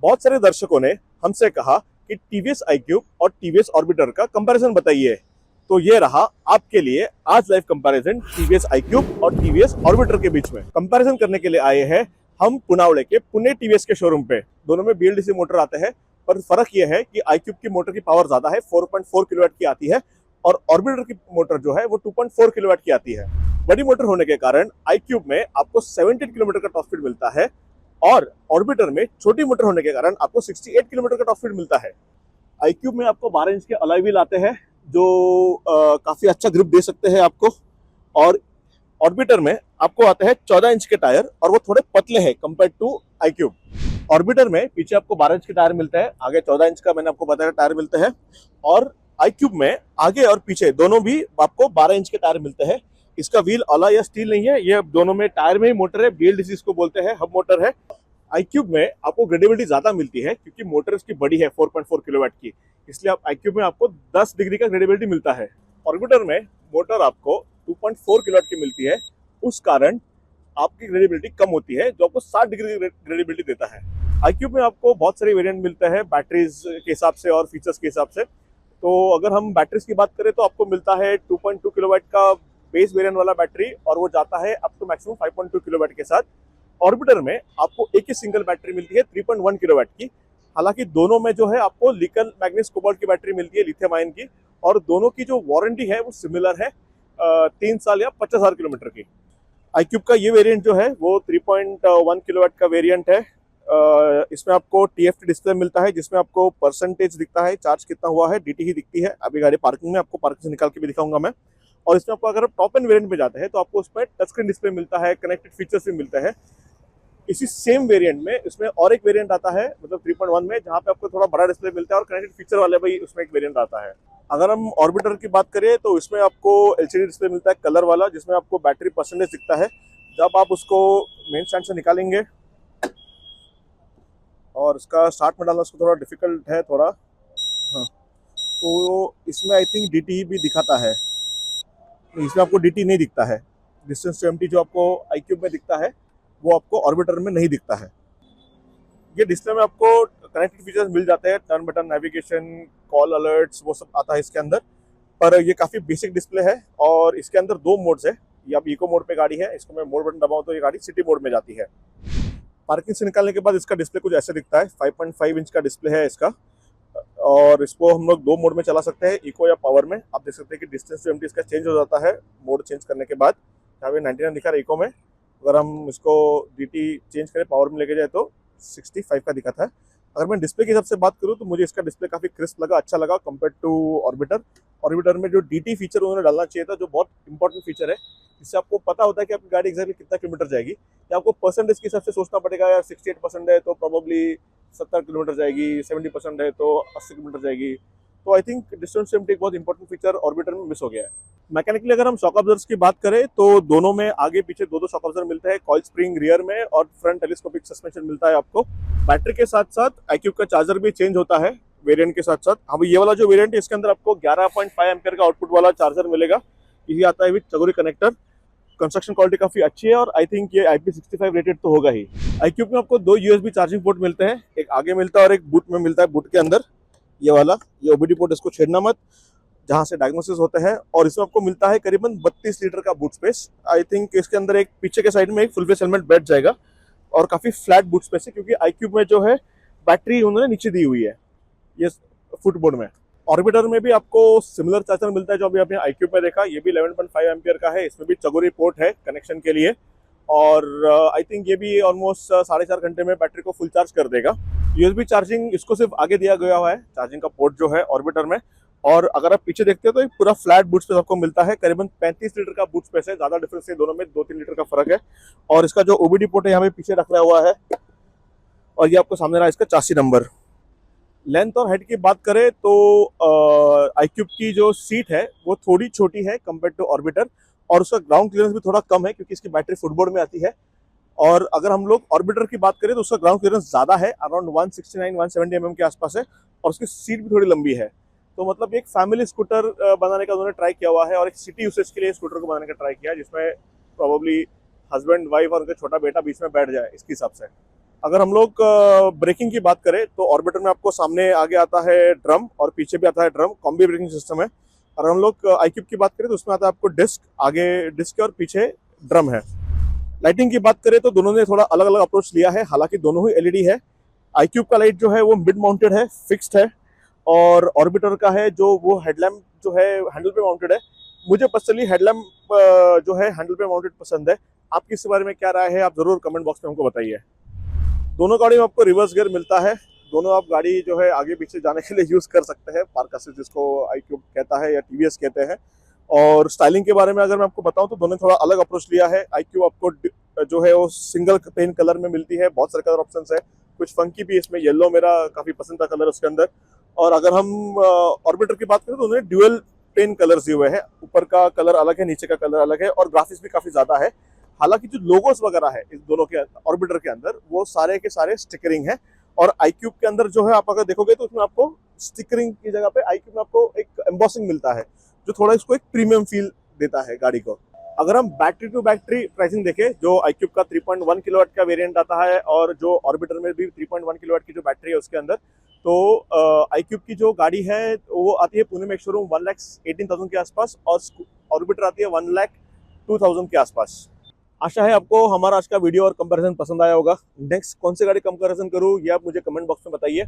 बहुत सारे दर्शकों ने हमसे कहा कि टीवीएस iQube और टीवीएस ऑर्बिटर का कंपैरिजन बताइए। तो ये रहा आपके लिए आज लाइव कंपैरिजन टीवीएस iQube और टीवीएस ऑर्बिटर के बीच में। कंपैरिजन करने के लिए आए हैं हम पुनावड़े के पुणे टीवीएस के शोरूम पे। दोनों में बीएलडीसी मोटर आते हैं, पर फर्क यह है कि iQube की मोटर की पावर ज्यादा है, 4.4 किलोवाट की आती है, और ऑर्बिटर की मोटर जो है वो 2.4 किलोवाट की आती है। बड़ी मोटर होने के कारण iQube में आपको 17 किलोमीटर का टॉप स्पीड मिलता है, और ऑर्बिटर में छोटी मोटर होने के कारण आपको 68 किलोमीटर का टॉप स्पीड मिलता है। iQube में आपको 12 इंच के अलॉय व्हील आते हैं जो काफी अच्छा ग्रिप दे सकते हैं आपको, और ऑर्बिटर में आपको आते हैं 14 इंच के टायर, और वो थोड़े पतले हैं कंपेयर टू iQube। ऑर्बिटर में पीछे आपको 12 इंच के टायर मिलते हैं, आगे 14 इंच का मैंने आपको बताया टायर मिलते हैं, और iQube में आगे और पीछे दोनों भी आपको 12 इंच के टायर मिलते हैं। इसका व्हील अलॉय या स्टील नहीं है, ये दोनों में टायर में ही मोटर है, बीएलडीसी इसको बोलते हैं, हब मोटर है। iQube में आपको ग्रेडेबिलिटी ज्यादा मिलती है क्योंकि मोटर इसकी बड़ी है 4.4 किलोवाट की, इसलिए आप iQube में आपको 10 डिग्री का ग्रेडेबिलिटी मिलता है। ऑर्बिटर में मोटर आपको 2.4 किलोवाट की मिलती है, उस कारण आपकी ग्रेडेबिलिटी कम होती है, जो आपको 60 डिग्री ग्रेडेबिलिटी देता है। iQube में आपको बहुत सारे वेरिएंट मिलते हैं बैटरीज के हिसाब से और फीचर्स के हिसाब से। तो अगर हम बैटरीज की बात करें तो आपको मिलता है 2.2 किलोवाट का बेस वेरिएंट वाला बैटरी, और वो जाता है अप टू मैक्सिमम 5.2 किलोवाट के साथ। ऑर्बिटर में आपको एक ही सिंगल बैटरी मिलती है 3.1 किलोवाट की। हालांकि दोनों में जो है आपको निकल मैग्नीज कोबाल्ट की बैटरी मिलती है, लिथियम आयन की, और दोनों की जो वारंटी है वो सिमिलर है, 3 साल या 50,000 किलोमीटर की। iQube का ये वेरिएंट जो है वो 3.1 किलोवाट का वेरिएंट है। इसमें आपको TFT डिस्प्ले मिलता है, जिसमें आपको परसेंटेज दिखता है, चार्ज कितना हुआ है, DT ही दिखती है। अभी गाड़ी पार्किंग में, आपको पार्किंग से निकाल के भी दिखाऊंगा मैं। और इसमें आपको अगर आप टॉप एंड वेरिएंट में जाते हैं तो आपको उसमें टच स्क्रीन डिस्प्ले मिलता है, कनेक्टेड फीचर्स भी मिलते हैं। इसी सेम वेरिएंट में इसमें और एक वेरिएंट आता है, मतलब 3.1 में, जहाँ पे आपको थोड़ा बड़ा डिस्प्ले मिलता है और कनेक्टेड फीचर वाले भाई उसमें एक वेरिएंट आता है। अगर हम ऑर्बिटर की बात करें तो इसमें आपको LCD डिस्प्ले मिलता है कलर वाला, जिसमें आपको बैटरी परसेंटेज दिखता है। जब आप उसको मेन स्टैंड से निकालेंगे, और इसका स्टार्ट में डालना उसको थोड़ा डिफिकल्ट है थोड़ा, हाँ, तो इसमें आई थिंक DT भी दिखाता है, इसमें आपको DT नहीं दिखता है। डिस्टेंस टू एम्प्टी जो आपको iQube में दिखता है वो आपको ऑर्बिटर में नहीं दिखता है। ये डिस्प्ले में आपको कनेक्टेड फीचर्स मिल जाते हैं, turn button, navigation, call alerts, वो सब आता है इसके अंदर। पर ये काफ़ी बेसिक डिस्प्ले है, और इसके अंदर 2 मोड्स है। ये आप इको मोड पे गाड़ी है, इसको मैं मोड बटन दबाऊँ तो ये गाड़ी सिटी मोड में जाती है। पार्किंग से निकालने के बाद इसका डिस्प्ले कुछ ऐसे दिखता है, 5.5 इंच का डिस्प्ले है इसका, और इसको हम लोग 2 मोड में चला सकते हैं, इको या पावर में। आप देख सकते हैं कि डिस्टेंस टू एम्प्टी इसका चेंज हो जाता है मोड चेंज करने के बाद। यहाँ पे 99 दिखा रहा है इको में, अगर हम इसको DT चेंज करें पावर में लेके जाए तो 65 का दिखाता है। अगर मैं डिस्प्ले के हिसाब से बात करूँ तो मुझे इसका डिस्प्ले काफ़ी क्रिस्प लगा, अच्छा लगा कंपेयर टू ऑर्बिटर। ऑर्बिटर में जो DT फीचर उन्होंने डालना चाहिए था, जो बहुत इंपॉर्टेंट फीचर है, जिससे आपको पता होता है कि आपकी गाड़ी एग्जैक्टली कितना किलोमीटर जाएगी, या आपको परसेंटेज के हिसाब से सोचना पड़ेगा, यार 68% है तो प्रॉब्ली 70 किलोमीटर जाएगी, 70% है तो 80 किलोमीटर जाएगी। तो आई थिंक डिस्टेंस एम्प्टी एक बहुत इंपॉर्टेंट फीचर ऑर्बिटर में मिस हो गया है। मैकेनिकली अगर हम शॉक अब्जर्वर्स की बात करें तो दोनों में आगे पीछे 2-2 शॉक अब्जर्वर मिलते हैं, कॉइल स्प्रिंग रियर में, और फ्रंट टेलीस्कोपिक सस्पेंशन मिलता है आपको। बैटरी के साथ साथ iQube का चार्जर भी चेंज होता है वेरिएंट के साथ साथ। हाँ, ये वाला जो वेरिएंट है इसके अंदर आपको 11.5 एम्पियर का आउटपुट वाला चार्जर मिलेगा, यही आता है विद चगोरी कनेक्टर। कंस्ट्रक्शन क्वालिटी काफी अच्छी है, और आई थिंक ये IP65 रेटेड तो होगा ही। iQube में आपको 2 USB चार्जिंग पोर्ट मिलते हैं, एक आगे मिलता है और एक बूट में मिलता है। बूट के अंदर ये वाला, ये OBD पोर्ट, इसको छेड़ना मत, जहाँ से डायग्नोसिस होते हैं। और इसमें आपको मिलता है करीबन 32 लीटर का बूट स्पेस। आई थिंक इसके अंदर एक पीछे के साइड में एक फुल फेस हेलमेट बैठ जाएगा, और काफी फ्लैट बूट स्पेस है, क्योंकि iQube में जो है बैटरी उन्होंने नीचे दी हुई है ये फुटबोर्ड में। ऑर्बिटर में भी आपको सिमिलर चार्जर मिलता है जो अभी आपने iQube में देखा, ये भी 11.5 एम्पियर का है, इसमें भी चगोरी पोर्ट है कनेक्शन के लिए, और आई थिंक ये भी ऑलमोस्ट 4.5 घंटे में बैटरी को फुल चार्ज कर देगा। USB चार्जिंग इसको सिर्फ आगे दिया गया हुआ है, चार्जिंग का पोर्ट जो है ऑर्बिटर में। और अगर आप पीछे देखते हो तो एक पूरा फ्लैट बूट स्पेस आपको मिलता है, करीबन 35 लीटर का बूट स्पेस है, ज्यादा डिफरेंस है दोनों में, 2-3 लीटर का फर्क है। और इसका जो OBD पोर्ट है यहाँ पे पीछे रखा हुआ है, और ये आपको सामने रहा इसका चासी नंबर। लेंथ और हाइट की बात करें तो iQube की जो सीट है वो थोड़ी छोटी है कंपेयर टू ऑर्बिटर, और उसका ग्राउंड क्लियरेंस भी थोड़ा कम है क्योंकि इसकी बैटरी फुटबोर्ड में आती है। और अगर हम लोग ऑर्बिटर की बात करें तो उसका ग्राउंड क्लियरेंस ज्यादा है, अराउंड 169-170 mm के आसपास है, और उसकी सीट भी थोड़ी लंबी है। तो मतलब एक फैमिली स्कूटर बनाने का उन्होंने ट्राई किया हुआ है, और एक सिटी यूसेज के लिए स्कूटर को बनाने का ट्राई किया है, जिसमें प्रॉब्ली हस्बैंड वाइफ और उनका छोटा बेटा बीच में बैठ जाए इसके हिसाब से। अगर हम लोग ब्रेकिंग की बात करें तो ऑर्बिटर में आपको सामने आगे आता है ड्रम और पीछे भी आता है ड्रम, कॉम्बी ब्रेकिंग सिस्टम है। और हम लोग iQube की बात करें तो उसमें आता है आपको डिस्क, आगे डिस्क और पीछे ड्रम है। लाइटिंग की बात करें तो दोनों ने थोड़ा अलग अलग अप्रोच लिया है, हालांकि दोनों ही एलईडी है। iQube का लाइट जो है वो मिड माउंटेड है, फिक्स्ड है, और ऑर्बिटर का है जो वो हेडलैम्प जो है हैंडल पे माउंटेड है। मुझे पर्सनली हेडलैम्प जो है हैंडल पे माउंटेड पसंद है। आपकी इस बारे में क्या राय है, आप जरूर कमेंट बॉक्स में हमको बताइए। दोनों गाड़ी में आपको रिवर्स गियर मिलता है। दोनों आप गाड़ी जो है आगे पीछे जाने के लिए यूज कर सकते हैं, पार्क असिस्ट जिसको iQube कहता है या टीवीएस कहते हैं। और स्टाइलिंग के बारे में अगर मैं आपको बताऊं तो दोनों थोड़ा अलग अप्रोच लिया है। iQube आपको जो है वो सिंगल पेन कलर में मिलती है, बहुत सारे कलर ऑप्शंस है, कुछ फंकी भी इसमें, येलो मेरा काफी पसंद था कलर उसके अंदर। और अगर हम ऑर्बिटर की बात करें तो उन्होंने ड्यूअल पेन कलर्स दिए हुए हैं, ऊपर का कलर अलग है, नीचे का कलर अलग है, और ग्राफिक्स भी काफी ज्यादा है। हालांकि जो लोगोस वगैरह है इस दोनों के ऑर्बिटर के अंदर वो सारे के सारे स्टिकरिंग है। और iQube के अंदर जो है आप अगर देखोगे तो उसमें आपको स्टिकरिंग की जगह पे iQube में आपको एक एम्बॉसिंग मिलता है, जो थोड़ा इसको एक प्रीमियम फील देता है गाड़ी को। अगर हम बैटरी टू बैटरी प्राइसिंग देखें, जो iQube का 3.1 किलोवाट का वेरिएंट आता है और जो ऑर्बिटर में भी 3.1 किलोवाट की जो बैटरी है उसके अंदर, तो iQube की जो गाड़ी है वो आती है पुणे में एक शोरूम 1,18,000 के आसपास, और ऑर्बिटर आती है 1,02,000 के आसपास। आशा है आपको हमारा आज का वीडियो और कंपैरिजन पसंद आया होगा। नेक्स्ट कौन सी गाड़ी कंपैरिजन करूं ये आप मुझे कमेंट बॉक्स में बताइए।